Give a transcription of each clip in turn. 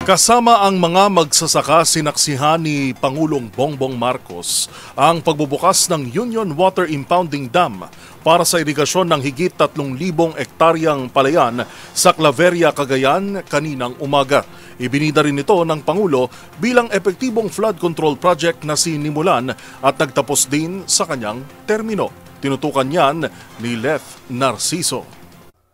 Kasama ang mga magsasaka, sinaksihan ni Pangulong Bongbong Marcos ang pagbubukas ng Union Water Impounding Dam para sa irigasyon ng higit 3,000 ektaryang palayan sa Claveria, Cagayan kaninang umaga. Ibinida rin ito ng Pangulo bilang epektibong flood control project na sinimulan at nagtapos din sa kanyang termino. Tinutukan yan ni Leth Narciso.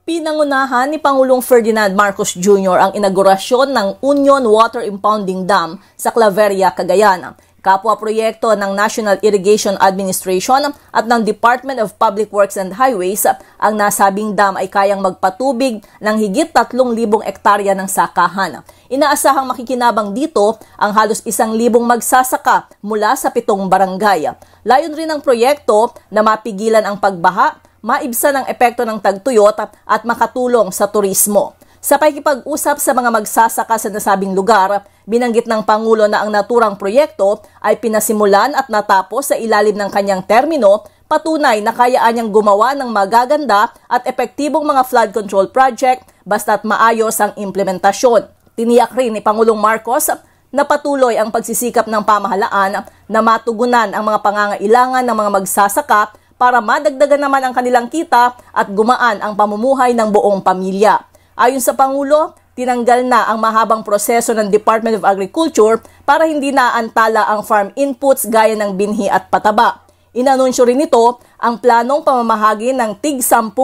Pinangunahan ni Pangulong Ferdinand Marcos Jr. ang inaugurasyon ng Union Water Impounding Dam sa Claveria, Cagayan. Kapwa proyekto ng National Irrigation Administration at ng Department of Public Works and Highways, ang nasabing dam ay kayang magpatubig ng higit 3,000 ektarya ng sakahan. Inaasahang makikinabang dito ang halos 1,000 magsasaka mula sa 7 barangay. Layon rin ng proyekto na mapigilan ang pagbaha, maibsan ang epekto ng tagtuyot at makatulong sa turismo. Sa pakikipag-usap sa mga magsasaka sa nasabing lugar, binanggit ng Pangulo na ang naturang proyekto ay pinasimulan at natapos sa ilalim ng kanyang termino, patunay na kayaan niyang gumawa ng magaganda at epektibong mga flood control project basta't maayos ang implementasyon. Tiniyak rin ni Pangulong Marcos na patuloy ang pagsisikap ng pamahalaan na matugunan ang mga pangangailangan ng mga magsasaka para madagdagan naman ang kanilang kita at gumaan ang pamumuhay ng buong pamilya. Ayon sa Pangulo, tinanggal na ang mahabang proseso ng Department of Agriculture para hindi naantala ang farm inputs gaya ng binhi at pataba. Inanunsyo rin ito ang planong pamamahagi ng tig 10,000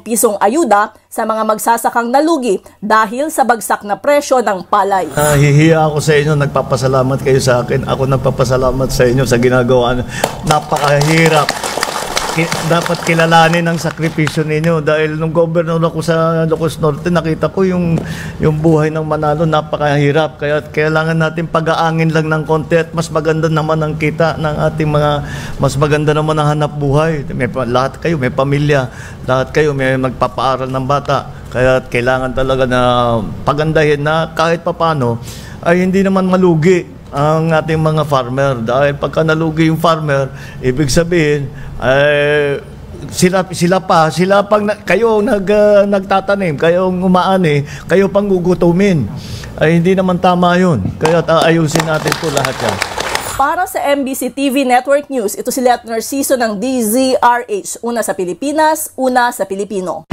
pisong ayuda sa mga magsasakang nalugi dahil sa bagsak na presyo ng palay. Hihiya ako sa inyo, nagpapasalamat kayo sa akin. Ako nagpapasalamat sa inyo sa ginagawa. Napakahirap. Dapat kilalanin ang sakripisyo ninyo dahil nung governor ako sa Ilocos Norte, nakita ko yung buhay ng Manalo, napakahirap. Kaya kailangan natin pag-aangin lang ng konti at mas maganda naman ang kita ng ating mas maganda naman ang hanap buhay. Lahat kayo may pamilya, lahat kayo may magpapaaral ng bata. Kaya kailangan talaga na pagandahin na kahit papano ay hindi naman malugi ang ating mga farmer. Dahil pagka nalugi yung farmer, ibig sabihin sila pang kayo nagtatanim, kayo umaani, kayo pang gugutumin. Ay hindi naman tama yun. Kaya ayusin natin po lahat yan. Para sa MBC TV Network News, ito si Leth Narciso ng DZRH. Una sa Pilipinas, una sa Pilipino.